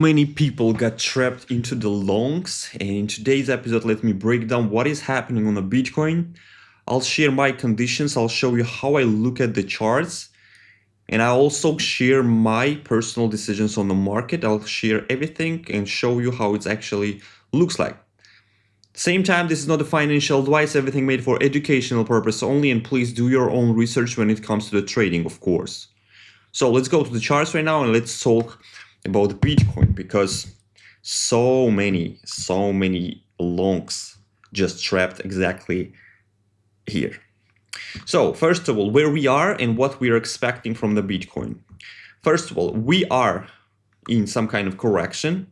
Many people got trapped into the longs, and in today's episode let me break down what is happening on the Bitcoin. I'll share my conditions, I'll show you how I look at the charts, and I'll also share my personal decisions on the market. I'll share everything and show you how it actually looks like. Same time, this is not a financial advice, everything made for educational purpose only, and please do your own research when it comes to the trading, of course. So let's go to the charts right now and let's talk about Bitcoin, because so many longs just trapped exactly here. So first of all, where we are and what we are expecting from the Bitcoin. First of all, we are in some kind of correction.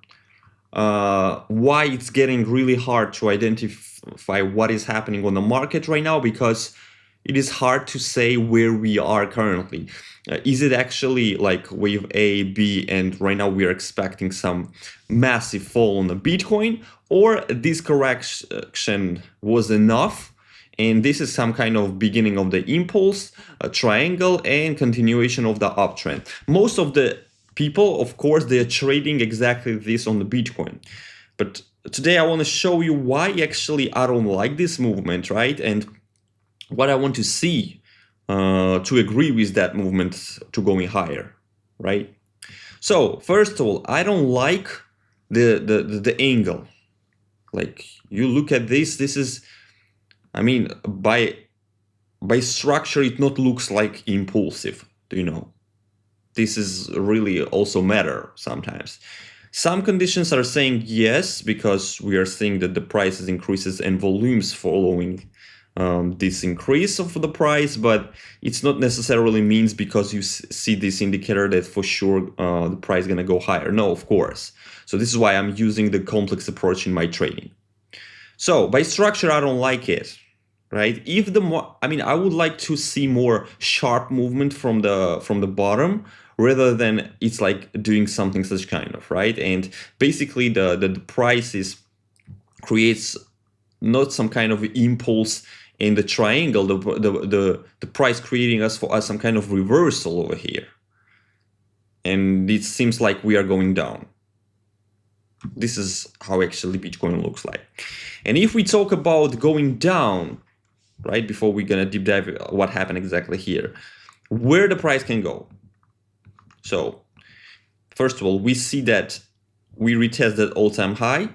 Why it's getting really hard to identify what is happening on the market right now, because it is hard to say where we are currently. Is it actually like wave A, B, and right now we are expecting some massive fall on the Bitcoin, or this correction was enough and this is some kind of beginning of the impulse, a triangle, and continuation of the uptrend? Most of the people, of course, they are trading exactly this on the Bitcoin. But today I want to show you why actually I don't like this movement, right? And what I want to see to agree with that movement to going higher, right? So first of all, I don't like the angle. Like, you look at this is, I mean, by structure, it not looks like impulsive, you know. This is really also matter sometimes. Some conditions are saying yes, because we are seeing that the prices increases and volumes following this increase of the price, but it's not necessarily means because you see this indicator that for sure the price is going to go higher. No, of course. So this is why I'm using the complex approach in my trading. So by structure, I don't like it, right? If I would like to see more sharp movement from the bottom, rather than it's like doing something such kind of, right? And basically the price creates not some kind of impulse in the triangle, the price creating for us some kind of reversal over here. And it seems like we are going down. This is how actually Bitcoin looks like. And if we talk about going down, right, before we're gonna deep dive what happened exactly here, where the price can go. So first of all, we see that we retested all-time high.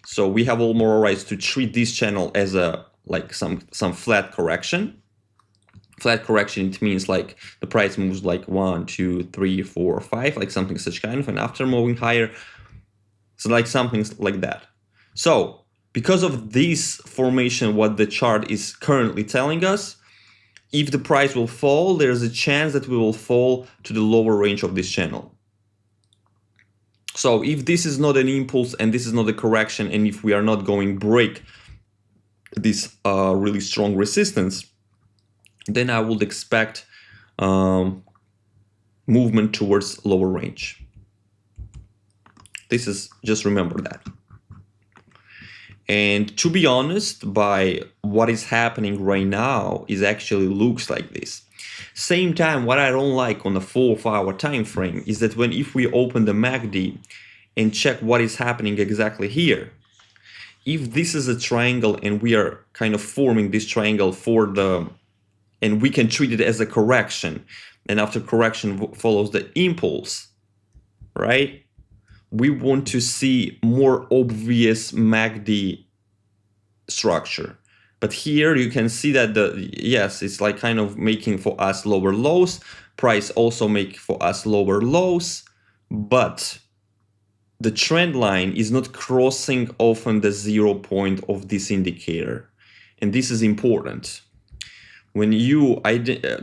So we have all moral rights to treat this channel as a some flat correction. Flat correction, it means like the price moves like 1, 2, 3, 4, 5, like something such kind of, and after moving higher, so like something like that. So because of this formation, what the chart is currently telling us, if the price will fall, there's a chance that we will fall to the lower range of this channel. So if this is not an impulse and this is not a correction, and if we are not going break this really strong resistance, then I would expect movement towards lower range. This is, just remember that. And to be honest, by what is happening right now, is actually looks like this. Same time, what I don't like on the 4-hour time frame is that if we open the MACD and check what is happening exactly here, if this is a triangle and we are kind of forming this triangle and we can treat it as a correction, and after correction follows the impulse, right? We want to see more obvious MACD structure. But here you can see that yes, it's like kind of making for us lower lows. Price also make for us lower lows, but the trend line is not crossing often the 0 point of this indicator. And this is important. When you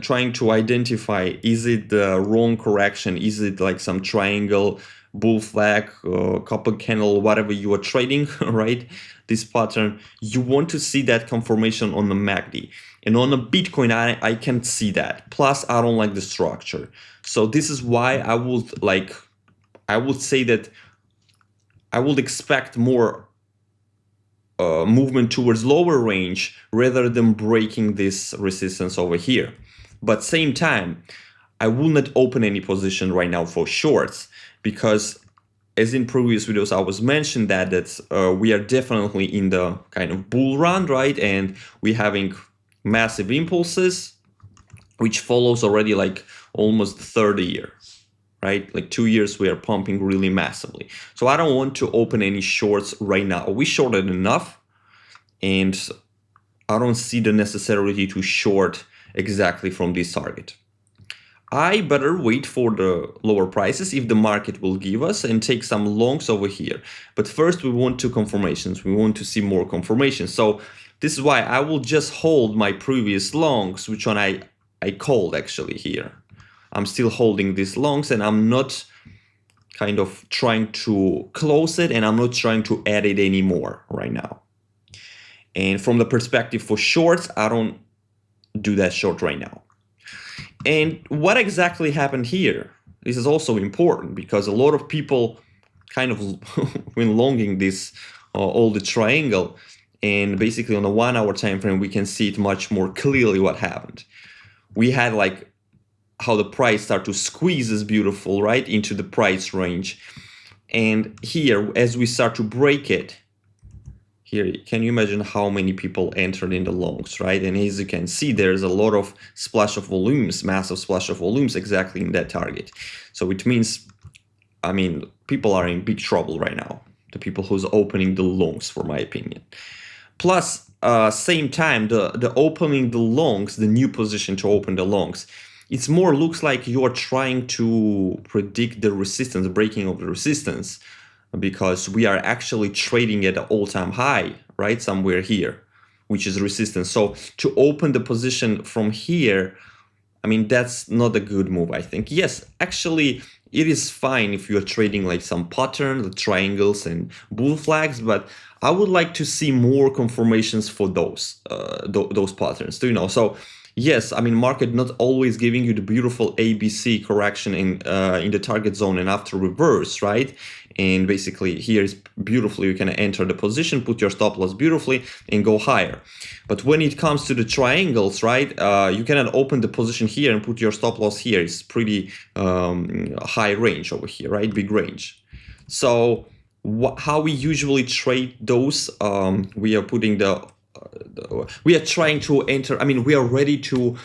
trying to identify, is it the wrong correction? Is it like some triangle, bull flag, couple candle, whatever you are trading, right? This pattern, you want to see that confirmation on the MACD. And on the Bitcoin, I can see that. Plus, I don't like the structure. So this is why I would say that I would expect more movement towards lower range rather than breaking this resistance over here. But same time, I will not open any position right now for shorts, because as in previous videos, I was mentioned that we are definitely in the kind of bull run, right? And we're having massive impulses, which follows already like almost the third year, right? Like 2 years we are pumping really massively. So I don't want to open any shorts right now. We shorted enough, and I don't see the necessity to short exactly from this target. I better wait for the lower prices if the market will give us and take some longs over here. But first we want two confirmations. We want to see more confirmations. So this is why I will just hold my previous longs, which one I called actually here. I'm still holding these longs, and I'm not kind of trying to close it, and I'm not trying to add it anymore right now. And from the perspective for shorts, I don't do that short right now. And what exactly happened here? This is also important because a lot of people kind of when longing this all the triangle, and basically on a 1 hour time frame we can see it much more clearly what happened. We had like how the price start to squeeze is beautiful, right, into the price range. And here as we start to break it, here, can you imagine how many people entered in the longs, right? And as you can see, there's a lot of splash of volumes, massive splash of volumes exactly in that target. So it means, I mean, people are in big trouble right now, the people who's opening the longs, for my opinion. Plus, same time, the opening the longs, the new position to open the longs, it's more looks like you're trying to predict the resistance, the breaking of the resistance, because we are actually trading at an all-time high, right, somewhere here, which is resistance. So to open the position from here, I mean, that's not a good move, I think. Yes, actually, it is fine if you're trading like some pattern, the triangles and bull flags, but I would like to see more confirmations for those patterns, do you know? So yes, I mean, market not always giving you the beautiful ABC correction in the target zone and after reverse, right? And basically here is beautifully, you can enter the position, put your stop loss beautifully and go higher. But when it comes to the triangles, right, you cannot open the position here and put your stop loss here. It's pretty high range over here, right? Big range. So how we usually trade those, we are putting we are trying to enter, I mean, we are ready to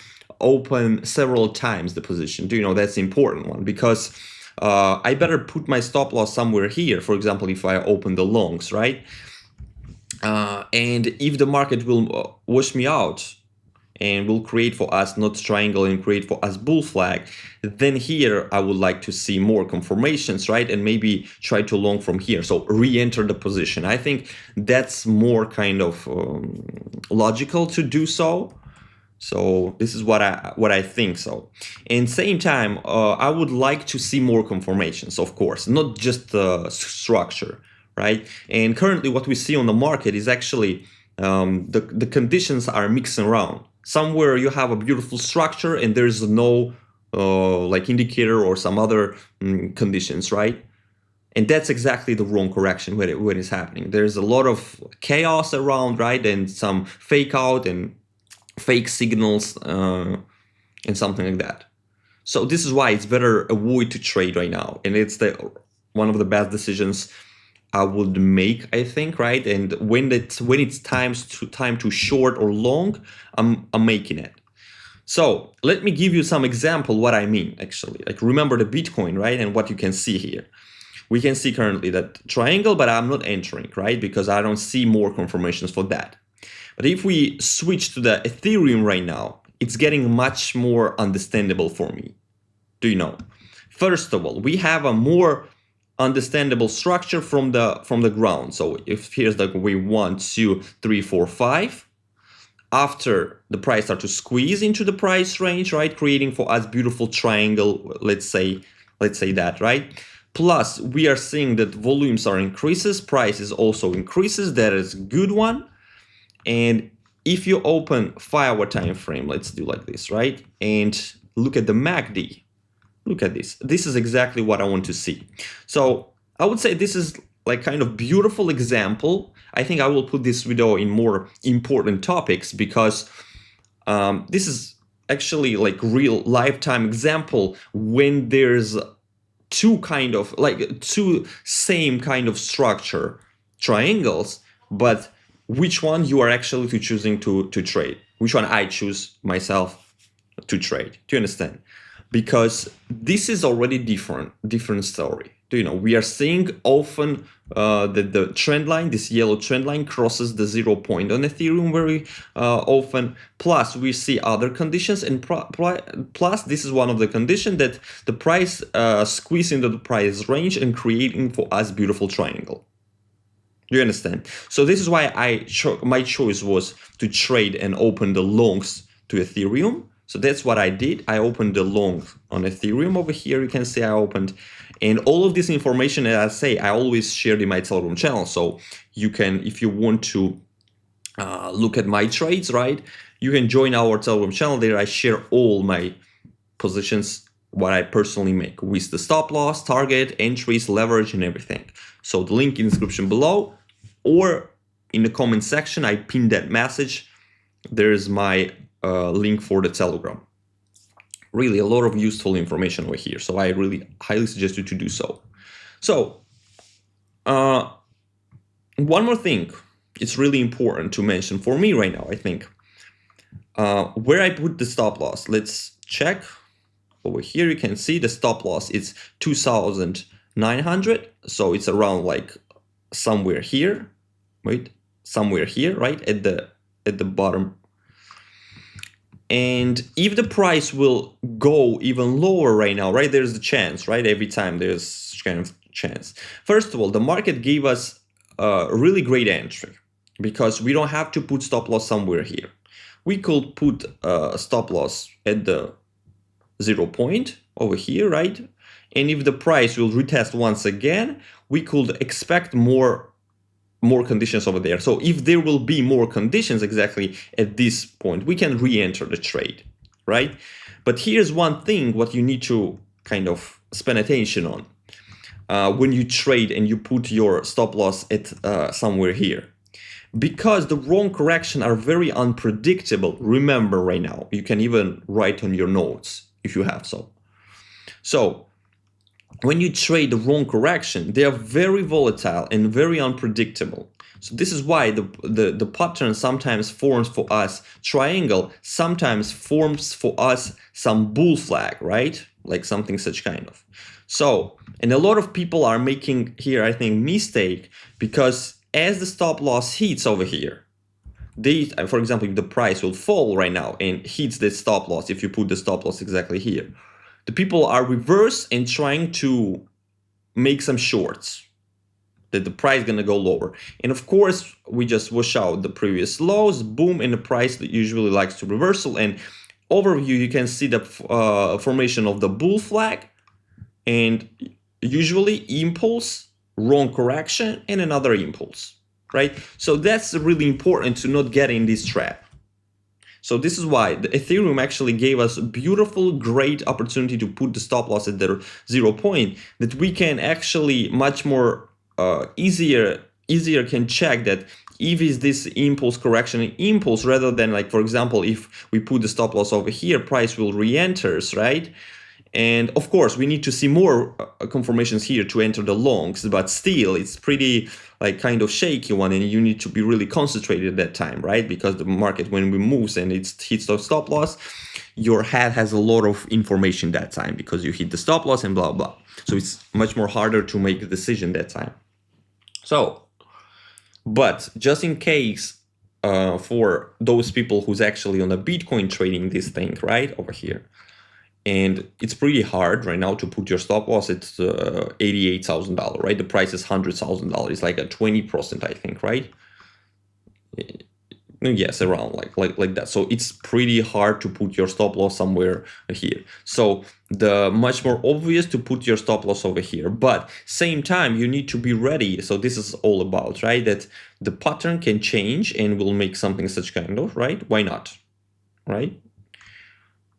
open several times the position. Do you know, that's the important one, because I better put my stop loss somewhere here, for example, if I open the longs, right? And if the market will wash me out and will create for us not triangle and create for us bull flag, then here I would like to see more confirmations, right? And maybe try to long from here, so re-enter the position. I think that's more kind of logical to do so. So this is what I think. So, and same time, I would like to see more confirmations, of course, not just structure, right? And currently, what we see on the market is actually the conditions are mixing around. Somewhere you have a beautiful structure and there's no like indicator or some other conditions, right? And that's exactly the wrong correction when it is happening. There's a lot of chaos around, right? And some fake out and fake signals and something like that. So this is why it's better avoid to trade right now, and it's one of the best decisions I would make, I think, right? And when it's time to short or long, I'm making it. So let me give you some example what I mean actually. Like remember the Bitcoin, right? And what you can see here. We can see currently that triangle, but I'm not entering, right? Because I don't see more confirmations for that. But if we switch to the Ethereum right now, it's getting much more understandable for me. Do you know? First of all, we have a more understandable structure from the ground. So if here's like we 1, 2, 3, 4, 5. After the price start to squeeze into the price range, right? Creating for us beautiful triangle, let's say that, right? Plus, we are seeing that volumes are increases, prices also increases. That is a good one. And if you open 5 hour time frame, let's do like this, right? And look at the MACD. Look at this. This is exactly what I want to see. So I would say this is like kind of beautiful example. I think I will put this video in more important topics because this is actually like real lifetime example when there's two kind of like two same kind of structure triangles, but which one you are actually choosing to trade, which one I choose myself to trade. Do you understand? Because this is already different story. Do you know, we are seeing often that the trend line, this yellow trend line, crosses the 0 point on Ethereum very often. Plus we see other conditions, and plus this is one of the conditions, that the price squeeze into the price range and creating for us beautiful triangle. Do you understand? So this is why my choice was to trade and open the longs to Ethereum. So that's what I did. I opened the long on Ethereum over here. You can see I opened, and all of this information that I say, I always shared in my Telegram channel. So you can, if you want to look at my trades, right, you can join our Telegram channel. There I share all my positions, what I personally make, with the stop loss, target, entries, leverage, and everything. So the link in the description below, or in the comment section, I pinned that message. There's my link for the Telegram. Really a lot of useful information over here, so I really highly suggest you to do so. So one more thing, it's really important to mention for me right now, I think, where I put the stop loss. Let's check over here. You can see the stop loss is 2,900, so it's around like somewhere here. Wait, somewhere here, right at the bottom. And if the price will go even lower right now, right, there's a chance, right? Every time there's kind of chance. First of all, the market gave us a really great entry because we don't have to put stop loss somewhere here. We could put a stop loss at the 0 point over here, right? And if the price will retest once again, we could expect more conditions over there. So if there will be more conditions exactly at this point, we can re-enter the trade, right? But here's one thing what you need to kind of spend attention on when you trade and you put your stop loss at somewhere here. Because the wrong correction are very unpredictable. Remember right now, you can even write on your notes if you have so. So when you trade the wrong correction, they are very volatile and very unpredictable. So this is why the pattern sometimes forms for us triangle, sometimes forms for us some bull flag, right? Like something such kind of. So, and a lot of people are making here, I think, mistake, because as the stop loss hits over here, for example, if the price will fall right now and hits the stop loss, if you put the stop loss exactly here, the people are reverse and trying to make some shorts that the price is going to go lower. And of course, we just wash out the previous lows, boom, and the price usually likes to reversal. And overview, you can see the formation of the bull flag, and usually impulse, wrong correction, and another impulse, right? So that's really important to not get in this trap. So this is why the Ethereum actually gave us a beautiful, great opportunity to put the stop loss at the 0 point, that we can actually much more easier can check that if is this impulse correction impulse, rather than, like, for example, if we put the stop loss over here, price will re-enters, right? And of course, we need to see more confirmations here to enter the longs, but still it's pretty like kind of shaky one, and you need to be really concentrated at that time, right? Because the market, when we moves and it hits the stop loss, your head has a lot of information that time because you hit the stop loss and blah, blah. So it's much more harder to make a decision that time. So, but just in case for those people who's actually on a Bitcoin trading this thing, right, over here, and it's pretty hard right now to put your stop loss at $88,000, right? The price is $100,000. It's like a 20%, I think, right? Yes, around like that. So it's pretty hard to put your stop loss somewhere here. So the much more obvious to put your stop loss over here, but same time you need to be ready. So this is all about, right, that the pattern can change and will make something such kind of, right? Why not, right?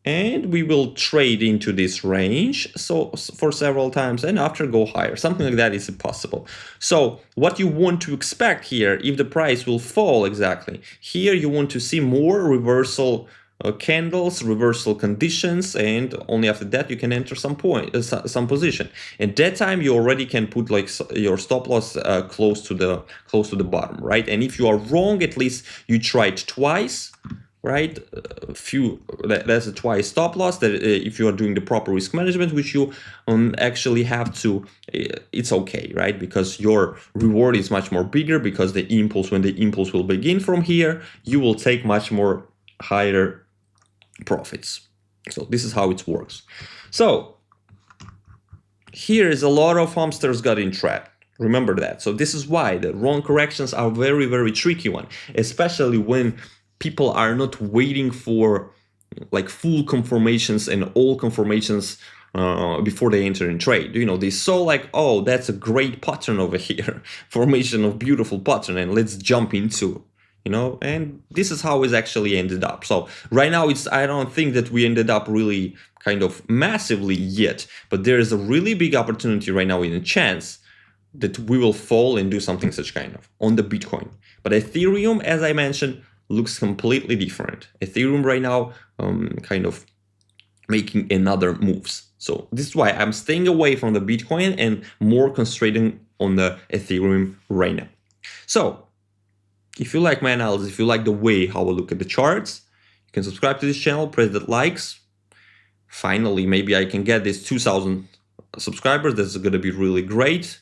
And we will trade into this range so for several times, and after go higher. Something like that is possible. So what you want to expect here, if the price will fall exactly here, you want to see more reversal candles, reversal conditions, and only after that you can enter some position. At that time you already can put like your stop loss close to the bottom, right? And if you are wrong, at least you tried twice, right? That's a twice stop loss. That if you are doing the proper risk management, which you actually have to, it's okay, right? Because your reward is much more bigger, because when the impulse will begin from here, you will take much more higher profits. So this is how it works. So here is a lot of hamsters got entrapped. Remember that. So this is why the wrong corrections are very, very tricky one, especially when people are not waiting for like full confirmations and all confirmations before they enter in trade. You know, they saw like, oh, that's a great pattern over here, formation of beautiful pattern, and let's jump into, you know, and this is how it's actually ended up. So right now I don't think that we ended up really kind of massively yet, but there is a really big opportunity right now in a chance that we will fall and do something such kind of on the Bitcoin. But Ethereum, as I mentioned, looks completely different. Ethereum right now kind of making another moves. So this is why I'm staying away from the Bitcoin and more concentrating on the Ethereum right now. So if you like my analysis, if you like the way how I look at the charts, you can subscribe to this channel, press that likes. Finally, maybe I can get this 2,000 subscribers. That's going to be really great.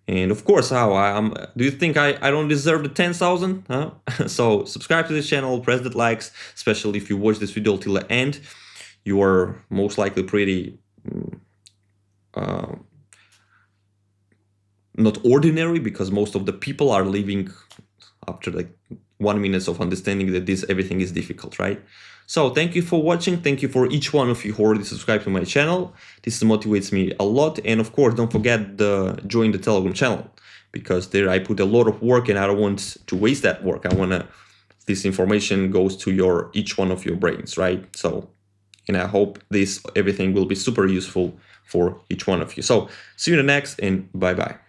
And of course, do you think I don't deserve the 10,000? Huh? So subscribe to this channel, press that likes, especially if you watch this video till the end. You are most likely pretty not ordinary, because most of the people are leaving after like 1 minute of understanding that everything is difficult, right? So thank you for watching. Thank you for each one of you who already subscribed to my channel. This motivates me a lot. And of course, don't forget join the Telegram channel, because there I put a lot of work and I don't want to waste that work. I want this information goes to each one of your brains, right? So, and I hope everything will be super useful for each one of you. So see you in the next, and bye-bye.